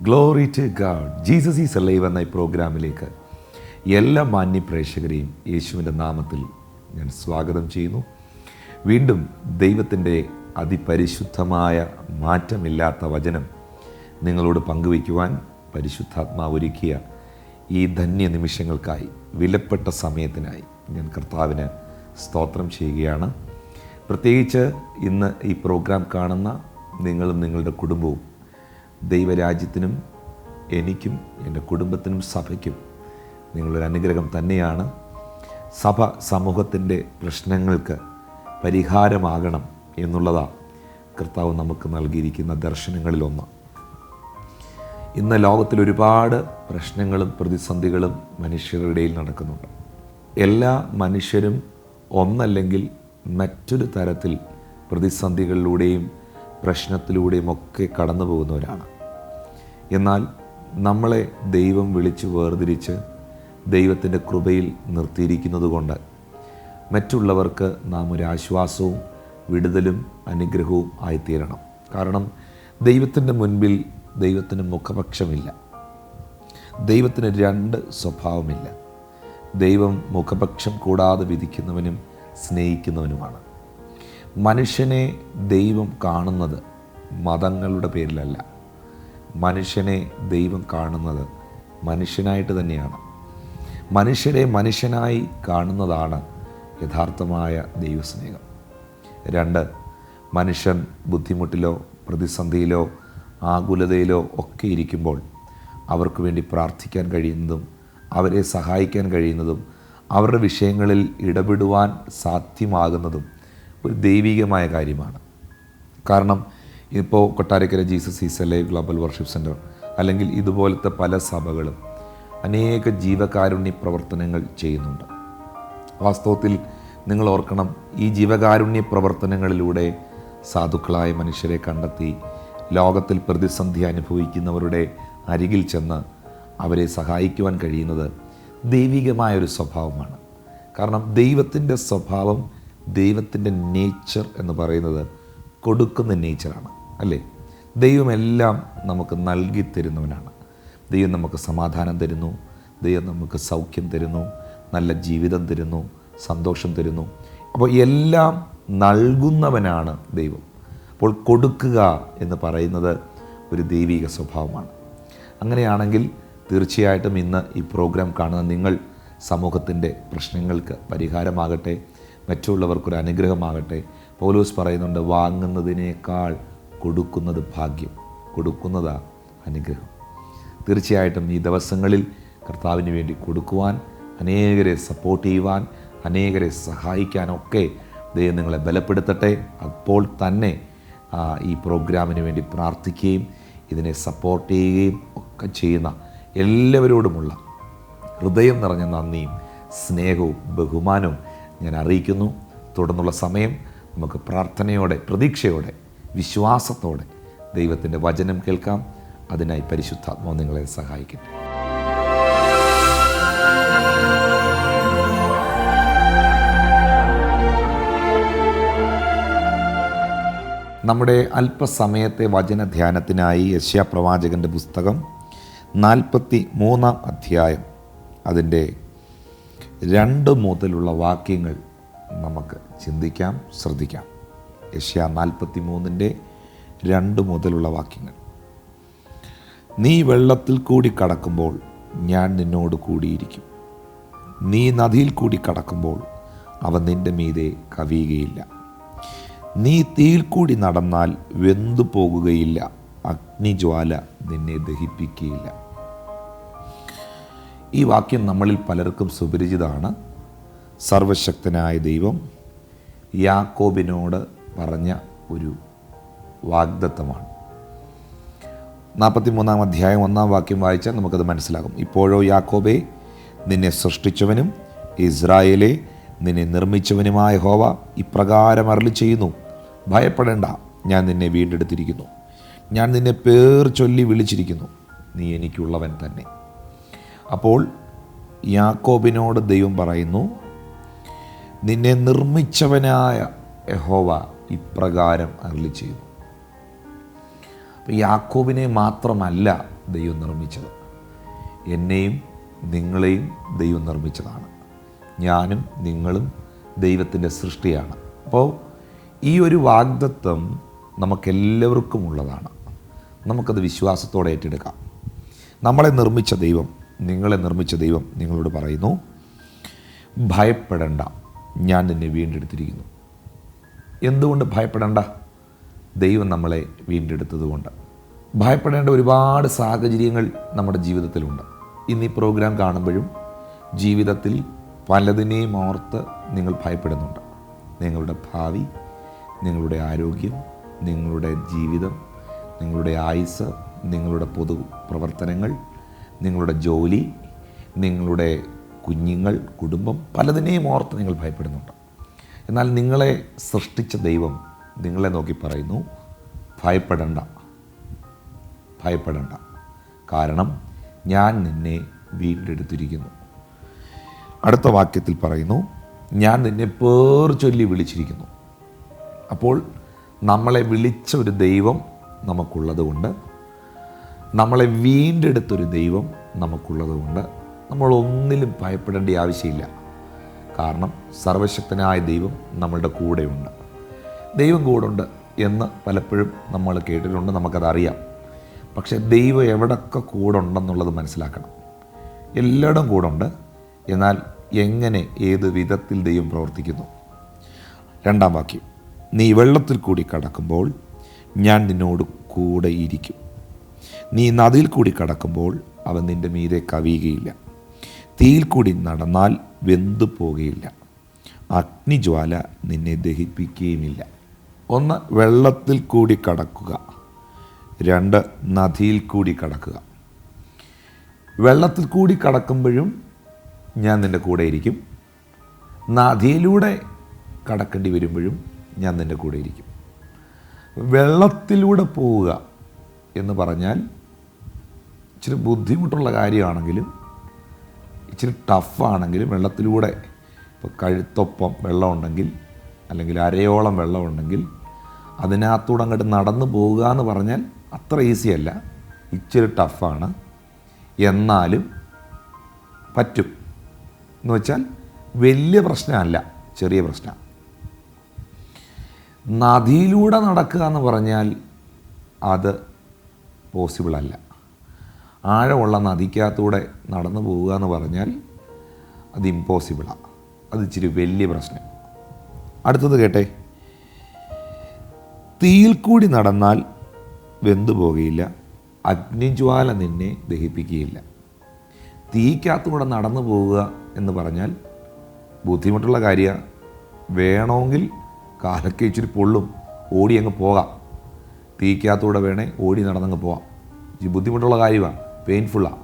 Glory to God. Jesus is alive എന്ന ഈ പ്രോഗ്രാമിലേക്ക് എല്ലാ മാന്യ പ്രേക്ഷകരെയും യേശുവിൻ്റെ നാമത്തിൽ ഞാൻ സ്വാഗതം ചെയ്യുന്നു. വീണ്ടും ദൈവത്തിൻ്റെ അതിപരിശുദ്ധമായ മാറ്റമില്ലാത്ത വചനം നിങ്ങളോട് പങ്കുവയ്ക്കുവാൻ പരിശുദ്ധാത്മാവ് ഒരുക്കിയ ഈ ധന്യ നിമിഷങ്ങൾക്കായി, വിലപ്പെട്ട സമയത്തിനായി ഞാൻ കർത്താവിന് സ്തോത്രം ചെയ്യുകയാണ്. പ്രത്യേകിച്ച് ഇന്ന് ഈ പ്രോഗ്രാം കാണുന്ന നിങ്ങളും നിങ്ങളുടെ കുടുംബവും ദൈവരാജ്യത്തിനും എനിക്കും എൻ്റെ കുടുംബത്തിനും സഭയ്ക്കും നിങ്ങളൊരു അനുഗ്രഹം തന്നെയാണ്. സഭ സമൂഹത്തിൻ്റെ പ്രശ്നങ്ങൾക്ക് പരിഹാരമാകണം എന്നുള്ളതാണ് കർത്താവ് നമുക്ക് നൽകിയിരിക്കുന്ന ദർശനങ്ങളിലൊന്ന്. ഇന്ന് ലോകത്തിൽ ഒരുപാട് പ്രശ്നങ്ങളും പ്രതിസന്ധികളും മനുഷ്യരുടെ ഇടയിൽ നടക്കുന്നുണ്ട്. എല്ലാ മനുഷ്യരും ഒന്നല്ലെങ്കിൽ മറ്റൊരു തരത്തിൽ പ്രതിസന്ധികളിലൂടെയും പ്രശ്നത്തിലൂടെയും ഒക്കെ കടന്നു പോകുന്നവരാണ്. എന്നാൽ നമ്മളെ ദൈവം വിളിച്ച് വേർതിരിച്ച് ദൈവത്തിൻ്റെ കൃപയിൽ നിർത്തിയിരിക്കുന്നത് കൊണ്ട് മറ്റുള്ളവർക്ക് നാം ഒരു ആശ്വാസവും വിടുതലും അനുഗ്രഹവും ആയിത്തീരണം. കാരണം ദൈവത്തിൻ്റെ മുൻപിൽ ദൈവത്തിന് മുഖപക്ഷമില്ല. ദൈവത്തിന് രണ്ട് സ്വഭാവമില്ല. ദൈവം മുഖപക്ഷം കൂടാതെ വിധിക്കുന്നവനും സ്നേഹിക്കുന്നവനുമാണ്. മനുഷ്യനെ ദൈവം കാണുന്നത് മതങ്ങളുടെ പേരിലല്ല. മനുഷ്യനെ ദൈവം കാണുന്നത് മനുഷ്യനായിട്ട് തന്നെയാണ്. മനുഷ്യരെ മനുഷ്യനായി കാണുന്നതാണ് യഥാർത്ഥമായ ദൈവസ്നേഹം. രണ്ട്, മനുഷ്യൻ ബുദ്ധിമുട്ടിലോ പ്രതിസന്ധിയിലോ ആകുലതയിലോ ഒക്കെ ഇരിക്കുമ്പോൾ അവർക്ക് വേണ്ടി പ്രാർത്ഥിക്കാൻ കഴിയുന്നതും അവരെ സഹായിക്കാൻ കഴിയുന്നതും അവരുടെ വിഷയങ്ങളിൽ ഇടപെടുവാൻ സാധ്യമാകുന്നതും ഒരു ദൈവികമായ കാര്യമാണ്. കാരണം ഇപ്പോൾ Kottarakkara Jesus is alive global worship centre അല്ലെങ്കിൽ ഇതുപോലത്തെ പല സഭകളും അനേക ജീവകാരുണ്യ പ്രവർത്തനങ്ങൾ ചെയ്യുന്നുണ്ട്. വാസ്തവത്തിൽ നിങ്ങൾ ഓർക്കണം, ഈ ജീവകാരുണ്യ പ്രവർത്തനങ്ങളിലൂടെ സാധുക്കളായ മനുഷ്യരെ കണ്ടെത്തി ലോകത്തിൽ പ്രതിസന്ധി അനുഭവിക്കുന്നവരുടെ അരികിൽ ചെന്ന് അവരെ സഹായിക്കുവാൻ കഴിയുന്നത് ദൈവികമായൊരു സ്വഭാവമാണ്. കാരണം ദൈവത്തിൻ്റെ സ്വഭാവം, ദൈവത്തിൻ്റെ നേച്ചർ എന്ന് പറയുന്നത് കൊടുക്കുന്ന നേച്ചറാണ്, അല്ലേ? ദൈവമെല്ലാം നമുക്ക് നൽകി തരുന്നവനാണ്. ദൈവം നമുക്ക് സമാധാനം തരുന്നു, ദൈവം നമുക്ക് സൗഖ്യം തരുന്നു, നല്ല ജീവിതം തരുന്നു, സന്തോഷം തരുന്നു. അപ്പോൾ എല്ലാം നൽകുന്നവനാണ് ദൈവം. അപ്പോൾ കൊടുക്കുക എന്ന് പറയുന്നത് ഒരു ദൈവിക സ്വഭാവമാണ്. അങ്ങനെയാണെങ്കിൽ തീർച്ചയായിട്ടും ഇന്ന് ഈ പ്രോഗ്രാം കാണുന്ന നിങ്ങൾ സമൂഹത്തിൻ്റെ പ്രശ്നങ്ങൾക്ക് പരിഹാരമാകട്ടെ, മറ്റുള്ളവർക്കൊരു അനുഗ്രഹമാകട്ടെ. പൗലോസ് പറയുന്നുണ്ട്, വാങ്ങുന്നതിനേക്കാൾ കൊടുക്കുന്നത് ഭാഗ്യം, കൊടുക്കുന്നതാണ് അനുഗ്രഹം. തീർച്ചയായിട്ടും ഈ ദിവസങ്ങളിൽ കർത്താവിന് വേണ്ടി കൊടുക്കുവാൻ, അനേകരെ സപ്പോർട്ട് ചെയ്യുവാൻ, അനേകരെ സഹായിക്കാനൊക്കെ ദൈവം നിങ്ങളെ ബലപ്പെടുത്തട്ടെ. അപ്പോൾ തന്നെ ഈ പ്രോഗ്രാമിന് വേണ്ടി പ്രാർത്ഥിക്കുകയും ഇതിനെ സപ്പോർട്ട് ചെയ്യുകയും ഒക്കെ ചെയ്യുന്ന എല്ലാവരോടുമുള്ള ഹൃദയം നിറഞ്ഞ നന്ദിയും സ്നേഹവും ബഹുമാനവും ഞാൻ അറിയിക്കുന്നു. തുടർന്നുള്ള സമയം നമുക്ക് പ്രാർത്ഥനയോടെ, പ്രതീക്ഷയോടെ, വിശ്വാസത്തോടെ ദൈവത്തിൻ്റെ വചനം കേൾക്കാം. അതിനായി പരിശുദ്ധാത്മാവ് നിങ്ങളെ സഹായിക്കട്ടെ. നമ്മുടെ അല്പസമയത്തെ വചനധ്യാനത്തിനായി യെശയ്യാ പ്രവാചകൻ്റെ പുസ്തകം 43 അധ്യായം അതിൻ്റെ 2 മുതലുള്ള വാക്യങ്ങൾ നമുക്ക് ചിന്തിക്കാം, ശ്രദ്ധിക്കാം. യെശയ്യാ 43 2 മുതലുള്ള വാക്യങ്ങൾ. നീ വെള്ളത്തിൽ കൂടി കടക്കുമ്പോൾ ഞാൻ നിന്നോട് കൂടിയിരിക്കും. നീ നദിയിൽ കൂടി കടക്കുമ്പോൾ അവ നിൻ്റെ മീതെ കവിയുകയില്ല. നീ തീയിൽ കൂടി നടന്നാൽ വെന്തു പോകുകയില്ല. അഗ്നിജ്വാല നിന്നെ ദഹിപ്പിക്കുകയില്ല. ഈ വാക്യം നമ്മളിൽ പലർക്കും സുപരിചിതമാണ്. സർവശക്തനായ ദൈവം യാക്കോബിനോട് പറഞ്ഞ ഒരു വാഗ്ദത്തമാണ്. 43 അധ്യായം 1 വാക്യം വായിച്ചാൽ നമുക്കത് മനസ്സിലാകും. ഇപ്പോഴോ യാക്കോബേ, നിന്നെ സൃഷ്ടിച്ചവനും ഇസ്രായേലേ, നിന്നെ നിർമ്മിച്ചവനുമായ യഹോവ ഇപ്രകാരം അരുളി ചെയ്യുന്നു, ഭയപ്പെടേണ്ട, ഞാൻ നിന്നെ വീണ്ടെടുത്തിരിക്കുന്നു. ഞാൻ നിന്നെ പേർ ചൊല്ലി വിളിച്ചിരിക്കുന്നു. നീ എനിക്കുള്ളവൻ തന്നെ. അപ്പോൾ യാക്കോബിനോട് ദൈവം പറയുന്നു, നിന്നെ നിർമ്മിച്ചവനായ യഹോവ ഇപ്രകാരം അരുളി ചെയ്യുന്നു. അപ്പോൾ യാക്കോബിനെ മാത്രമല്ല ദൈവം നിർമ്മിച്ചത്, എന്നെയും നിങ്ങളെയും ദൈവം നിർമ്മിച്ചതാണ്. ഞാനും നിങ്ങളും ദൈവത്തിൻ്റെ സൃഷ്ടിയാണ്. അപ്പോൾ ഈ ഒരു വാഗ്ദത്തം നമുക്കെല്ലാവർക്കും ഉള്ളതാണ്. നമുക്കത് വിശ്വാസത്തോടെ ഏറ്റെടുക്കാം. നമ്മളെ നിർമ്മിച്ച ദൈവം, നിങ്ങളെ നിർമ്മിച്ച ദൈവം നിങ്ങളോട് പറയുന്നു, ഭയപ്പെടേണ്ട, ഞാൻ നിന്നെ വീണ്ടെടുത്തിരിക്കുന്നു. എന്തുകൊണ്ട് ഭയപ്പെടേണ്ട? ദൈവം നമ്മളെ വീണ്ടെടുത്തതുകൊണ്ട്. ഭയപ്പെടേണ്ട ഒരുപാട് സാഹചര്യങ്ങൾ നമ്മുടെ ജീവിതത്തിലുണ്ട്. ഇന്ന് ഈ പ്രോഗ്രാം കാണുമ്പോഴും ജീവിതത്തിൽ പലതിനെയും ഓർത്ത് നിങ്ങൾ ഭയപ്പെടുന്നുണ്ട്. നിങ്ങളുടെ ഭാവി, നിങ്ങളുടെ ആരോഗ്യം, നിങ്ങളുടെ ജീവിതം, നിങ്ങളുടെ ആയുസ്സ്, നിങ്ങളുടെ പൊതു പ്രവർത്തനങ്ങൾ, നിങ്ങളുടെ ജോലി, നിങ്ങളുടെ കുഞ്ഞുങ്ങൾ, കുടുംബം, പലതിനെയും ഓർത്ത് നിങ്ങൾ ഭയപ്പെടുന്നുണ്ട്. എന്നാൽ നിങ്ങളെ സൃഷ്ടിച്ച ദൈവം നിങ്ങളെ നോക്കി പറയുന്നു, ഭയപ്പെടേണ്ട, ഭയപ്പെടേണ്ട, കാരണം ഞാൻ നിന്നെ വീണ്ടെടുത്തിരിക്കുന്നു. അടുത്ത വാക്യത്തിൽ പറയുന്നു, ഞാൻ നിന്നെ പേർ ചൊല്ലി വിളിച്ചിരിക്കുന്നു. അപ്പോൾ നമ്മളെ വിളിച്ച ഒരു ദൈവം നമുക്കുള്ളത് കൊണ്ട്, നമ്മളെ വീണ്ടെടുത്തൊരു ദൈവം നമുക്കുള്ളത് കൊണ്ട് നമ്മൾ ഒന്നിലും ഭയപ്പെടേണ്ട ആവശ്യമില്ല. കാരണം സർവശക്തനായ ദൈവം നമ്മളുടെ കൂടെയുണ്ട്. ദൈവം കൂടുണ്ട് എന്ന് പലപ്പോഴും നമ്മൾ കേട്ടിട്ടുണ്ട്, നമുക്കതറിയാം. പക്ഷേ ദൈവം എവിടൊക്കെ കൂടുണ്ടെന്നുള്ളത് മനസ്സിലാക്കണം. എല്ലായിടും കൂടുണ്ട്, എന്നാൽ എങ്ങനെ, ഏത് വിധത്തിൽ ദൈവം പ്രവർത്തിക്കുന്നു. 2-ാം വാക്യം, നീ വെള്ളത്തിൽ കൂടി കടക്കുമ്പോൾ ഞാൻ നിന്നോട് കൂടെ ഇരിക്കും. നീ നദിയിൽ കൂടി കടക്കുമ്പോൾ അവൻ നിൻ്റെ മീതെ കവിയുകയില്ല. തീയിൽ കൂടി നടന്നാൽ വെന്തു പോകുകയില്ല. അഗ്നിജ്വാല നിന്നെ ദഹിപ്പിക്കുകയുമില്ല. 1, വെള്ളത്തിൽ കൂടി കടക്കുക. 2, നദിയിൽ കൂടി കടക്കുക. വെള്ളത്തിൽ കൂടി കടക്കുമ്പോഴും ഞാൻ നിൻ്റെ കൂടെ ഇരിക്കും. നദിയിലൂടെ കടക്കേണ്ടി വരുമ്പോഴും ഞാൻ നിൻ്റെ കൂടെ ഇരിക്കും. വെള്ളത്തിലൂടെ പോവുക എന്ന് പറഞ്ഞാൽ ഇച്ചിരി ബുദ്ധിമുട്ടുള്ള കാര്യമാണെങ്കിലും, ഇച്ചിരി ടഫാണെങ്കിലും, വെള്ളത്തിലൂടെ ഇപ്പോൾ കഴുത്തൊപ്പം വെള്ളമുണ്ടെങ്കിൽ, അല്ലെങ്കിൽ അരയോളം വെള്ളമുണ്ടെങ്കിൽ അതിനകത്തൂടെ അങ്ങോട്ട് നടന്നു പോവുക എന്ന് പറഞ്ഞാൽ അത്ര ഈസിയല്ല, ഇച്ചിരി ടഫാണ്. എന്നാലും പറ്റും. എന്ന് വെച്ചാൽ വലിയ പ്രശ്നമല്ല, ചെറിയ പ്രശ്നമാണ്. നദിയിലൂടെ നടക്കുക എന്ന് പറഞ്ഞാൽ അത് പോസിബിളല്ല. ആഴമുള്ള നദിക്കകത്തൂടെ നടന്നു പോവുക എന്ന് പറഞ്ഞാൽ അത് ഇമ്പോസിബിളാണ്. അത് ഇച്ചിരി വലിയ പ്രശ്നം. അടുത്തത് കേട്ടെ, തീയിൽ കൂടി നടന്നാൽ വെന്തു പോകുകയില്ല, അഗ്നിജ്വാല നിന്നെ ദഹിപ്പിക്കുകയില്ല. തീക്കകത്തൂടെ നടന്നു പോവുക എന്ന് പറഞ്ഞാൽ ബുദ്ധിമുട്ടുള്ള കാര്യമാണ്. വേണമെങ്കിൽ കാലൊക്കെ ഇച്ചിരി പൊള്ളും, ഓടി അങ്ങ് പോകാം. തീക്കകത്തൂടെ വേണേ ഓടി നടന്നങ്ങ് പോവാം. ഈ ബുദ്ധിമുട്ടുള്ള കാര്യമാണ്, പെയിൻഫുള്ളാണ്.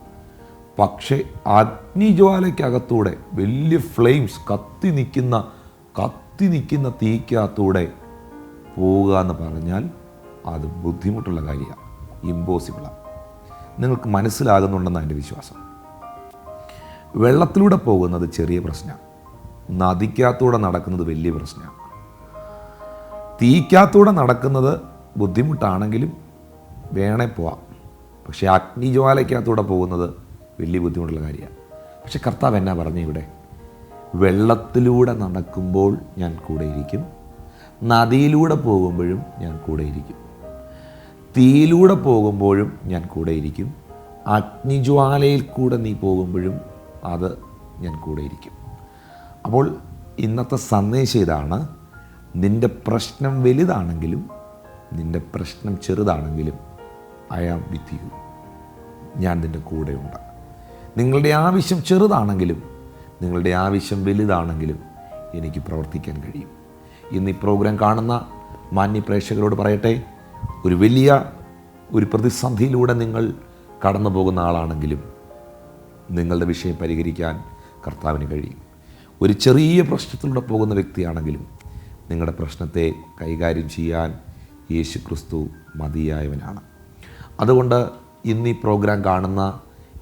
പക്ഷേ അഗ്നിജ്വാലയ്ക്കകത്തൂടെ വലിയ ഫ്ലെയിംസ് കത്തി നിൽക്കുന്ന തീക്കകത്തൂടെ പോവുക എന്ന് പറഞ്ഞാൽ അത് ബുദ്ധിമുട്ടുള്ള കാര്യമാണ്, ഇമ്പോസിബിളാണ്. നിങ്ങൾക്ക് മനസ്സിലാകുന്നുണ്ടെന്നാണ് എൻ്റെ വിശ്വാസം. വെള്ളത്തിലൂടെ പോകുന്നത് ചെറിയ പ്രശ്നമാണ്, നദിക്കകത്തൂടെ നടക്കുന്നത് വലിയ പ്രശ്നമാണ്. തീക്കകത്തൂടെ നടക്കുന്നത് ബുദ്ധിമുട്ടാണെങ്കിലും വേണേ പോവാം. പക്ഷേ അഗ്നിജ്വാലയ്ക്കകത്തൂടെ പോകുന്നത് വലിയ ബുദ്ധിമുട്ടുള്ള കാര്യമാണ്. പക്ഷെ കർത്താവ് എന്നാ പറഞ്ഞു ഇവിടെ? വെള്ളത്തിലൂടെ നടക്കുമ്പോൾ ഞാൻ കൂടെ ഇരിക്കും, നദിയിലൂടെ പോകുമ്പോഴും ഞാൻ കൂടെ ഇരിക്കും, തീയിലൂടെ പോകുമ്പോഴും ഞാൻ കൂടെ ഇരിക്കും, അഗ്നിജ്വാലയിൽ കൂടെ നീ പോകുമ്പോഴും അത് ഞാൻ കൂടെ ഇരിക്കും. അപ്പോൾ ഇന്നത്തെ സന്ദേശം ഇതാണ്, നിൻ്റെ പ്രശ്നം വലുതാണെങ്കിലും നിൻ്റെ പ്രശ്നം ചെറുതാണെങ്കിലും ഐ ആം വിത്ത് യു, ഞാൻ നിൻ്റെ കൂടെയുണ്ട്. നിങ്ങളുടെ ആവശ്യം ചെറുതാണെങ്കിലും നിങ്ങളുടെ ആവശ്യം വലുതാണെങ്കിലും എനിക്ക് പ്രവർത്തിക്കാൻ കഴിയും. ഇന്ന് ഈ പ്രോഗ്രാം കാണുന്ന മാന്യ പ്രേക്ഷകരോട് പറയട്ടെ, ഒരു വലിയ പ്രതിസന്ധിയിലൂടെ നിങ്ങൾ കടന്നു പോകുന്ന ആളാണെങ്കിലും നിങ്ങളുടെ വിഷയം പരിഹരിക്കാൻ കർത്താവിന് കഴിയും. ഒരു ചെറിയ പ്രശ്നത്തിലൂടെ പോകുന്ന വ്യക്തിയാണെങ്കിലും നിങ്ങളുടെ പ്രശ്നത്തെ കൈകാര്യം ചെയ്യാൻ യേശു ക്രിസ്തു മതിയായവനാണ്. അതുകൊണ്ട് ഇന്ന് ഈ പ്രോഗ്രാം കാണുന്ന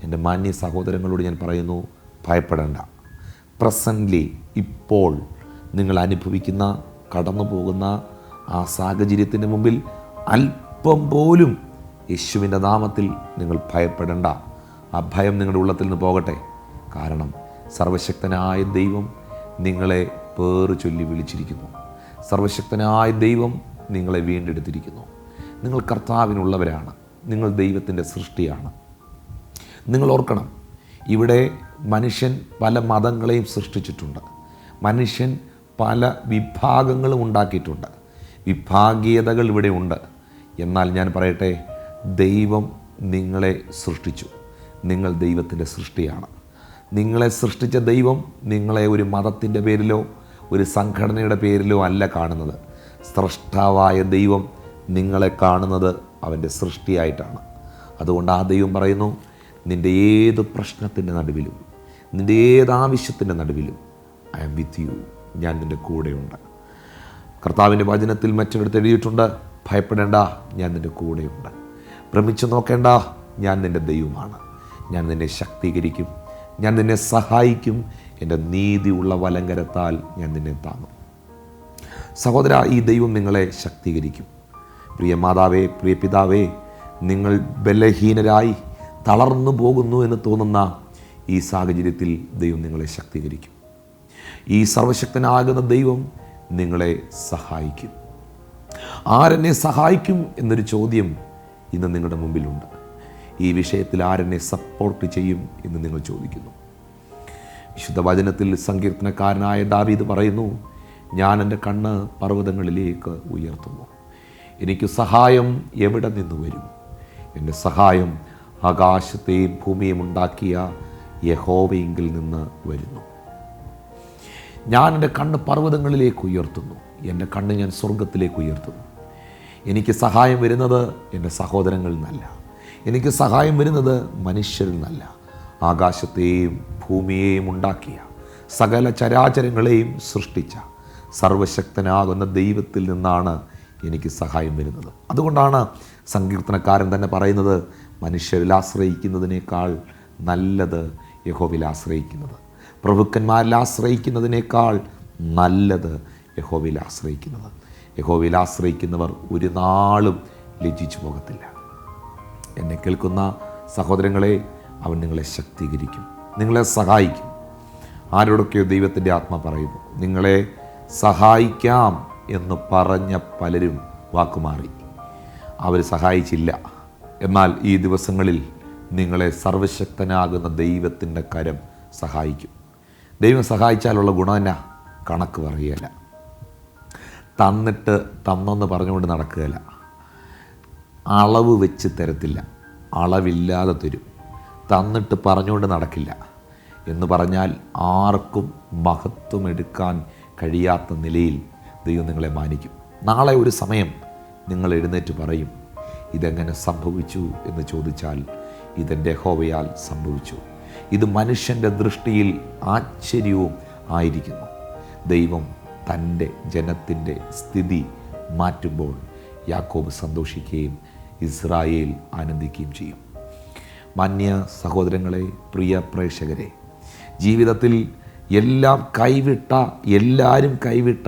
എൻ്റെ മാന്യ സഹോദരങ്ങളോട് ഞാൻ പറയുന്നു, ഭയപ്പെടേണ്ട. പ്രസൻ്റ്ലി ഇപ്പോൾ നിങ്ങൾ അനുഭവിക്കുന്ന, കടന്നു പോകുന്ന ആ സാഹചര്യത്തിൻ്റെ മുമ്പിൽ അല്പം പോലും യേശുവിൻ്റെ നാമത്തിൽ നിങ്ങൾ ഭയപ്പെടേണ്ട. ആ ഭയം നിങ്ങളുടെ ഉള്ളത്തിൽ നിന്ന് പോകട്ടെ. കാരണം സർവശക്തനായ ദൈവം നിങ്ങളെ പേറ് ചൊല്ലി വിളിച്ചിരിക്കുന്നു. സർവശക്തനായ ദൈവം നിങ്ങളെ വീണ്ടെടുത്തിരിക്കുന്നു. നിങ്ങൾ കർത്താവിനുള്ളവരാണ്. നിങ്ങൾ ദൈവത്തിൻ്റെ സൃഷ്ടിയാണ്. നിങ്ങൾ ഓർക്കണം, ഇവിടെ മനുഷ്യൻ പല മതങ്ങളെയും സൃഷ്ടിച്ചിട്ടുണ്ട്. മനുഷ്യൻ പല വിഭാഗങ്ങളും ഉണ്ടാക്കിയിട്ടുണ്ട്. വിഭാഗീയതകൾ ഇവിടെ ഉണ്ട്. എന്നാൽ ഞാൻ പറയട്ടെ, ദൈവം നിങ്ങളെ സൃഷ്ടിച്ചു. നിങ്ങൾ ദൈവത്തിൻ്റെ സൃഷ്ടിയാണ്. നിങ്ങളെ സൃഷ്ടിച്ച ദൈവം നിങ്ങളെ ഒരു മതത്തിൻ്റെ പേരിലോ ഒരു സംഘടനയുടെ പേരിലോ അല്ല കാണുന്നത്. സ്രഷ്ടാവായ ദൈവം നിങ്ങളെ കാണുന്നത് അവൻ്റെ സൃഷ്ടിയായിട്ടാണ്. അതുകൊണ്ട് ആ ദൈവം പറയുന്നു, നിൻ്റെ ഏത് പ്രശ്നത്തിൻ്റെ നടുവിലും, നിൻ്റെ ഏത് ആവശ്യത്തിൻ്റെ നടുവിലും ഐ ആം വിത്ത് യു, ഞാൻ നിൻ്റെ കൂടെയുണ്ട്. കർത്താവിൻ്റെ വചനത്തിൽ മറ്റൊരിടത്ത് എഴുതിയിട്ടുണ്ട്, ഭയപ്പെടേണ്ട, ഞാൻ നിൻ്റെ കൂടെയുണ്ട്. ഭ്രമിച്ചു നോക്കേണ്ട, ഞാൻ നിൻ്റെ ദൈവമാണ്. ഞാൻ നിന്നെ ശക്തീകരിക്കും, ഞാൻ നിന്നെ സഹായിക്കും, എൻ്റെ നീതിയുള്ള വലങ്കരത്താൽ ഞാൻ നിന്നെ താങ്ങും. സഹോദര, ഈ ദൈവം നിങ്ങളെ ശക്തീകരിക്കും. പ്രിയ മാതാവേ, പ്രിയ പിതാവേ, നിങ്ങൾ ബലഹീനരായി തളർന്നു പോകുന്നു എന്ന് തോന്നുന്ന ഈ സാഹചര്യത്തിൽ ദൈവം നിങ്ങളെ ശക്തീകരിക്കും. ഈ സർവശക്തനാകുന്ന ദൈവം നിങ്ങളെ സഹായിക്കും. ആരെന്നെ സഹായിക്കും എന്നൊരു ചോദ്യം ഇന്ന് നിങ്ങളുടെ മുമ്പിലുണ്ട്. ഈ വിഷയത്തിൽ ആരെന്നെ സപ്പോർട്ട് ചെയ്യും എന്ന് നിങ്ങൾ ചോദിക്കുന്നു. വിശുദ്ധ വചനത്തിൽ സങ്കീർത്തനക്കാരനായ ദാവീദ് പറയുന്നു, ഞാൻ എൻ്റെ കണ്ണ് പർവ്വതങ്ങളിലേക്ക് ഉയർത്തുന്നു. എനിക്ക് സഹായം എവിടെ നിന്ന് വരും? എൻ്റെ സഹായം ആകാശത്തെയും ഭൂമിയും ഉണ്ടാക്കിയ യഹോവയെങ്കിൽ നിന്ന് വരുന്നു. ഞാൻ എൻ്റെ കണ്ണ് പർവ്വതങ്ങളിലേക്ക് ഉയർത്തുന്നു. എൻ്റെ കണ്ണ് ഞാൻ സ്വർഗത്തിലേക്ക് ഉയർത്തുന്നു. എനിക്ക് സഹായം വരുന്നത് എൻ്റെ സഹോദരങ്ങളിൽ നിന്നല്ല. എനിക്ക് സഹായം വരുന്നത് മനുഷ്യരിൽ നിന്നല്ല. ആകാശത്തെയും ഭൂമിയെയും ഉണ്ടാക്കിയ സകല ചരാചരങ്ങളെയും സൃഷ്ടിച്ച സർവശക്തനാകുന്ന ദൈവത്തിൽ നിന്നാണ് എനിക്ക് സഹായം വരുന്നത്. അതുകൊണ്ടാണ് സങ്കീർത്തനക്കാരൻ തന്നെ പറയുന്നത്, മനുഷ്യരിൽ ആശ്രയിക്കുന്നതിനേക്കാൾ നല്ലത് യഹോവയിൽ ആശ്രയിക്കുന്നത്, പ്രഭുക്കന്മാരിൽ ആശ്രയിക്കുന്നതിനേക്കാൾ നല്ലത് യഹോവയിൽ ആശ്രയിക്കുന്നത്. യഹോവയിൽ ആശ്രയിക്കുന്നവർ ഒരു നാളും ലജ്ജിച്ചു പോകത്തില്ല. എന്നെ കേൾക്കുന്ന സഹോദരങ്ങളെ, അവൻ നിങ്ങളെ ശക്തീകരിക്കും, നിങ്ങളെ സഹായിക്കും. ആരോടൊക്കെയോ ദൈവത്തിൻ്റെ ആത്മ പറയുന്നു, നിങ്ങളെ സഹായിക്കാം എന്ന് പറഞ്ഞ പലരും വാക്കുമാറി. അവർ സഹായിച്ചില്ല. എന്നാൽ ഈ ദിവസങ്ങളിൽ നിങ്ങളെ സർവശക്തനാകുന്ന ദൈവത്തിൻ്റെ കരം സഹായിക്കും. ദൈവം സഹായിച്ചാലുള്ള ഗുണം എന്നാ? കണക്ക് പറയുകയില്ല. തന്നിട്ട് തന്നെന്ന് പറഞ്ഞുകൊണ്ട് നടക്കുകയില്ല. അളവ് വെച്ച് തരത്തില്ല, അളവില്ലാതെ തരും. തന്നിട്ട് പറഞ്ഞുകൊണ്ട് നടക്കില്ല. എന്ന് പറഞ്ഞാൽ ആർക്കും മഹത്വം എടുക്കാൻ കഴിയാത്ത നിലയിൽ ദൈവം നിങ്ങളെ മാനിക്കും. നാളെ ഒരു സമയം നിങ്ങൾ എഴുന്നേറ്റ് പറയും, ഇതെങ്ങനെ സംഭവിച്ചു എന്ന് ചോദിച്ചാൽ, ഇതെൻ്റെ യഹോവയാൽ സംഭവിച്ചു. ഇത് മനുഷ്യൻ്റെ ദൃഷ്ടിയിൽ ആശ്ചര്യവും ആയിരിക്കുന്നു. ദൈവം തൻ്റെ ജനത്തിൻ്റെ സ്ഥിതി മാറ്റുമ്പോൾ യാക്കോബ് സന്തോഷിക്കുകയും ഇസ്രായേൽ ആനന്ദിക്കുകയും ചെയ്യും. മാന്യ സഹോദരങ്ങളെ, പ്രിയ പ്രേക്ഷകരെ, ജീവിതത്തിൽ എല്ലാവരും കൈവിട്ട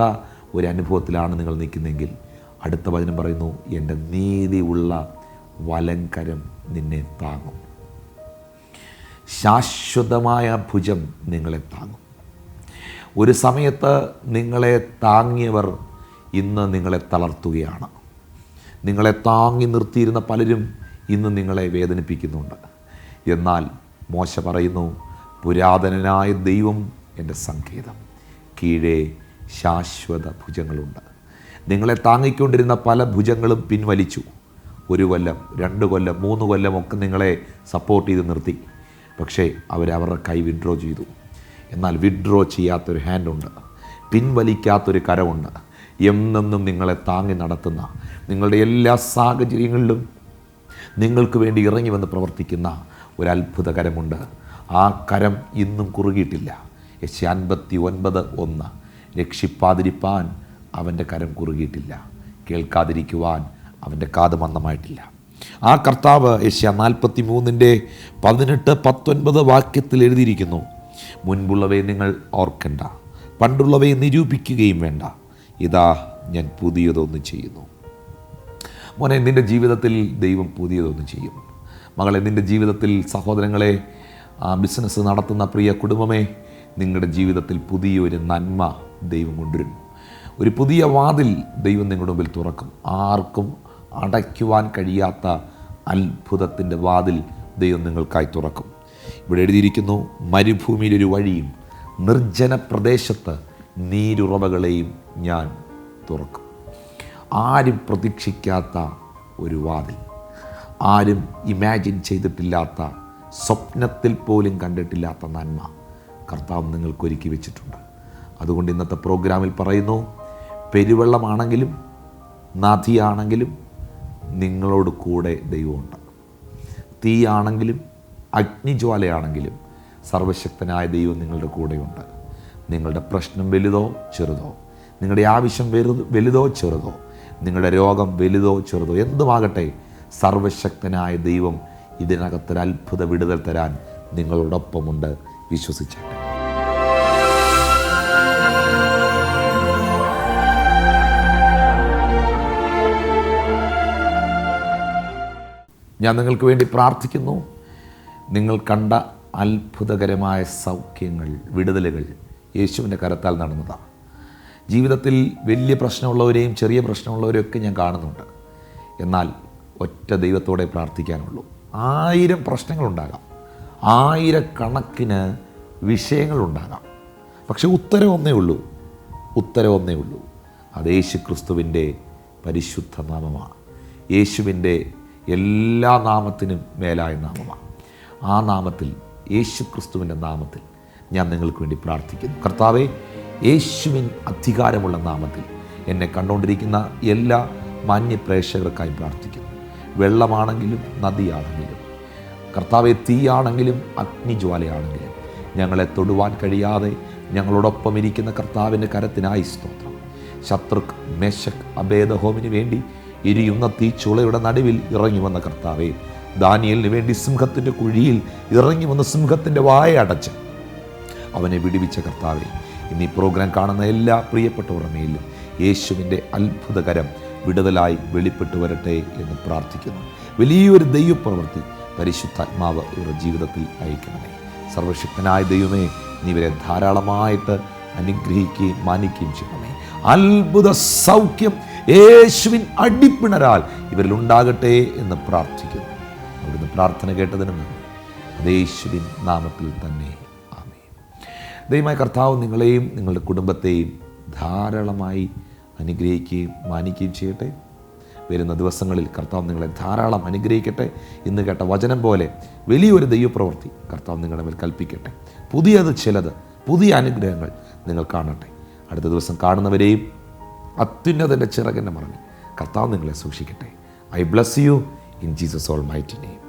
ഒരു അനുഭവത്തിലാണ് നിങ്ങൾ നിൽക്കുന്നതെങ്കിൽ, അടുത്ത വചനം പറയുന്നു, എൻ്റെ നീതിയുള്ള വലങ്കരം നിന്നെ താങ്ങും. ശാശ്വതമായ ഭുജം നിങ്ങളെ താങ്ങും. ഒരു സമയത്ത് നിങ്ങളെ താങ്ങിയവർ ഇന്ന് നിങ്ങളെ തളർത്തുകയാണ്. നിങ്ങളെ താങ്ങി നിർത്തിയിരുന്ന പലരും ഇന്ന് നിങ്ങളെ വേദനിപ്പിക്കുന്നുണ്ട്. എന്നാൽ മോശ പറയുന്നു, പുരാതനനായ ദൈവം എൻ്റെ സങ്കേതം, കീഴേ ശാശ്വത ഭുജങ്ങളുണ്ട്. നിങ്ങളെ താങ്ങിക്കൊണ്ടിരുന്ന പല ഭുജങ്ങളും പിൻവലിച്ചു. 1 കൊല്ലം, 2 കൊല്ലം, 3 കൊല്ലം ഒക്കെ നിങ്ങളെ സപ്പോർട്ട് ചെയ്ത് നിർത്തി. പക്ഷേ അവരവരുടെ കൈ വിഡ്രോ ചെയ്തു. എന്നാൽ വിഡ്രോ ചെയ്യാത്തൊരു ഹാൻഡുണ്ട്, പിൻവലിക്കാത്തൊരു കരമുണ്ട്. എന്നെന്നും നിങ്ങളെ താങ്ങി നടത്തുന്ന, നിങ്ങളുടെ എല്ലാ സാഹചര്യങ്ങളിലും നിങ്ങൾക്ക് വേണ്ടി ഇറങ്ങി വന്ന് പ്രവർത്തിക്കുന്ന ഒരു അത്ഭുത കരമുണ്ട്. ആ കരം ഇന്നും കുറുകിയിട്ടില്ല. യെശയ്യാ 59:1, രക്ഷിപ്പാതിരിപ്പാൻ അവൻ്റെ കരം കുറുകിയിട്ടില്ല, കേൾക്കാതിരിക്കുവാൻ അവൻ്റെ കാത് മന്ദമായിട്ടില്ല. ആ കർത്താവ് യെശയ്യാ 43:18-19 വാക്യത്തിൽ എഴുതിയിരിക്കുന്നു, മുൻപുള്ളവയെ നിങ്ങൾ ഓർക്കണ്ട, പണ്ടുള്ളവയെ നിരൂപിക്കുകയും വേണ്ട, ഇതാ ഞാൻ പുതിയതൊന്ന് ചെയ്യുന്നു. മോനെ, നിൻ്റെ ജീവിതത്തിൽ ദൈവം പുതിയതൊന്നും ചെയ്യും. മകളെ, നിൻ്റെ ജീവിതത്തിൽ, സഹോദരങ്ങളെ, ബിസിനസ് നടത്തുന്ന പ്രിയ കുടുംബമേ, നിങ്ങളുടെ ജീവിതത്തിൽ പുതിയൊരു നന്മ ദൈവം കൊണ്ടുവരും. ഒരു പുതിയ വാതിൽ ദൈവം നിങ്ങളുടെ മുമ്പിൽ തുറക്കും. ആർക്കും അടയ്ക്കുവാൻ കഴിയാത്ത അത്ഭുതത്തിൻ്റെ വാതിൽ ദൈവം നിങ്ങൾക്കായി തുറക്കും. ഇവിടെ എഴുതിയിരിക്കുന്നു, മരുഭൂമിയിലൊരു വഴിയും നിർജ്ജന പ്രദേശത്ത് നീരുറവകളെയും ഞാൻ തുറക്കും. ആരും പ്രതീക്ഷിക്കാത്ത ഒരു വാതിൽ, ആരും ഇമാജിൻ ചെയ്തിട്ടില്ലാത്ത, സ്വപ്നത്തിൽ പോലും കണ്ടിട്ടില്ലാത്ത നന്മ കർത്താവ് നിങ്ങൾക്കൊരുക്കി വെച്ചിട്ടുണ്ട്. അതുകൊണ്ട് ഇന്നത്തെ പ്രോഗ്രാമിൽ പറയുന്നു, പെരുവെള്ളമാണെങ്കിലും നദിയാണെങ്കിലും നിങ്ങളോട് കൂടെ ദൈവമുണ്ട്. തീയാണെങ്കിലും അഗ്നിജ്വാലയാണെങ്കിലും സർവശക്തനായ ദൈവം നിങ്ങളുടെ കൂടെയുണ്ട്. നിങ്ങളുടെ പ്രശ്നം വലുതോ ചെറുതോ, നിങ്ങളുടെ ആവശ്യം വലുതോ ചെറുതോ, നിങ്ങളുടെ രോഗം വലുതോ ചെറുതോ, എന്തുമാകട്ടെ, സർവശക്തനായ ദൈവം ഇതിനകത്തൊരു അത്ഭുത വിടുതൽ തരാൻ നിങ്ങളോടൊപ്പമുണ്ട്. വിശ്വസിച്ചാട്ടെ. ഞാൻ നിങ്ങൾക്ക് വേണ്ടി പ്രാർത്ഥിക്കുന്നു. നിങ്ങൾ കണ്ട അത്ഭുതകരമായ സൗഖ്യങ്ങൾ, വിടുതലുകൾ യേശുവിൻ്റെ കരത്താൽ നടന്നതാണ്. ജീവിതത്തിൽ വലിയ പ്രശ്നമുള്ളവരെയും ചെറിയ പ്രശ്നമുള്ളവരെയൊക്കെ ഞാൻ കാണുന്നുണ്ട്. എന്നാൽ ഒറ്റ ദൈവത്തോടെ പ്രാർത്ഥിക്കാനുള്ളൂ. 1000 പ്രശ്നങ്ങളുണ്ടാകാം, 1000കണക്കിന് വിഷയങ്ങളുണ്ടാകാം. പക്ഷെ ഉത്തരം ഒന്നേ ഉള്ളൂ. അത് യേശു ക്രിസ്തുവിൻ്റെ പരിശുദ്ധ നാമമാണ്. യേശുവിൻ്റെ എല്ലാ നാമത്തിനും മേലായ നാമമാണ്. ആ നാമത്തിൽ, യേശു ക്രിസ്തുവിൻ്റെ നാമത്തിൽ ഞാൻ നിങ്ങൾക്ക് വേണ്ടി പ്രാർത്ഥിക്കുന്നു. കർത്താവേ, യേശുവിൻ അധികാരമുള്ള നാമത്തിൽ എന്നെ കണ്ടുകൊണ്ടിരിക്കുന്ന എല്ലാ മാന്യ പ്രേക്ഷകർക്കായി പ്രാർത്ഥിക്കുന്നു. വെള്ളമാണെങ്കിലും നദിയാണെങ്കിലും, കർത്താവെ, തീയാണെങ്കിലും അഗ്നിജ്വാലയാണെങ്കിലും, ഞങ്ങളെ തൊടുവാൻ കഴിയാതെ ഞങ്ങളോടൊപ്പം ഇരിക്കുന്ന കർത്താവിൻ്റെ കരത്തിനായി സ്തോത്രം. ശത്രുക്ക്, മെശക്, അബേദഹോമിന് വേണ്ടി എരിയുന്ന തീച്ചുളയുടെ നടുവിൽ ഇറങ്ങി വന്ന കർത്താവെ, ദാനിയേലിന് വേണ്ടി സിംഹത്തിൻ്റെ കുഴിയിൽ ഇറങ്ങി വന്ന സിംഹത്തിൻ്റെ വായ അടച്ച് അവനെ വിടുവിച്ച കർത്താവെ, ഇന്ന് ഈ പ്രോഗ്രാം കാണുന്ന എല്ലാ പ്രിയപ്പെട്ടവരുടെ മേലും യേശുവിൻ്റെ അത്ഭുതകരം വിടുതലായി വെളിപ്പെട്ടു വരട്ടെ എന്ന് പ്രാർത്ഥിക്കുന്നു. വലിയൊരു ദൈവപ്രവൃത്തി പരിശുദ്ധാത്മാവ് ഇവരുടെ ജീവിതത്തിൽ അയക്കണമേ. സർവശക്തനായ ദൈവമേ, നീ ഇവരെ ധാരാളമായിട്ട് അനുഗ്രഹിക്കുകയും മാനിക്കുകയും ചെയ്യണമേ. അത്ഭുത സൗഖ്യം യേശുവിൻ അടിപ്പിണരാൽ ഇവരിൽ ഉണ്ടാകട്ടെ എന്ന് പ്രാർത്ഥിക്കുന്നു. അവിടുന്ന് പ്രാർത്ഥന കേട്ടതിനും യേശുവിൻ നാമത്തിൽ തന്നെ ആമേൻ. ദൈവമായ കർത്താവ് നിങ്ങളെയും നിങ്ങളുടെ കുടുംബത്തെയും ധാരാളമായി അനുഗ്രഹിക്കുകയും മാനിക്കുകയും ചെയ്യട്ടെ. വരുന്ന ദിവസങ്ങളിൽ കർത്താവ് നിങ്ങളെ ധാരാളം അനുഗ്രഹിക്കട്ടെ. ഇന്ന് കേട്ട വചനം പോലെ വലിയൊരു ദൈവപ്രവൃത്തി കർത്താവ് നിങ്ങളുടെ മേൽ കൽപ്പിക്കട്ടെ. പുതിയ അനുഗ്രഹങ്ങൾ നിങ്ങൾ കാണട്ടെ. അടുത്ത ദിവസം കാണുന്നവരെയും അത്യുന്നതൻ്റെ ചിറകിൻ്റെ മറവിൽ കർത്താവ് നിങ്ങളെ സൂക്ഷിക്കട്ടെ. I bless you in Jesus almighty name.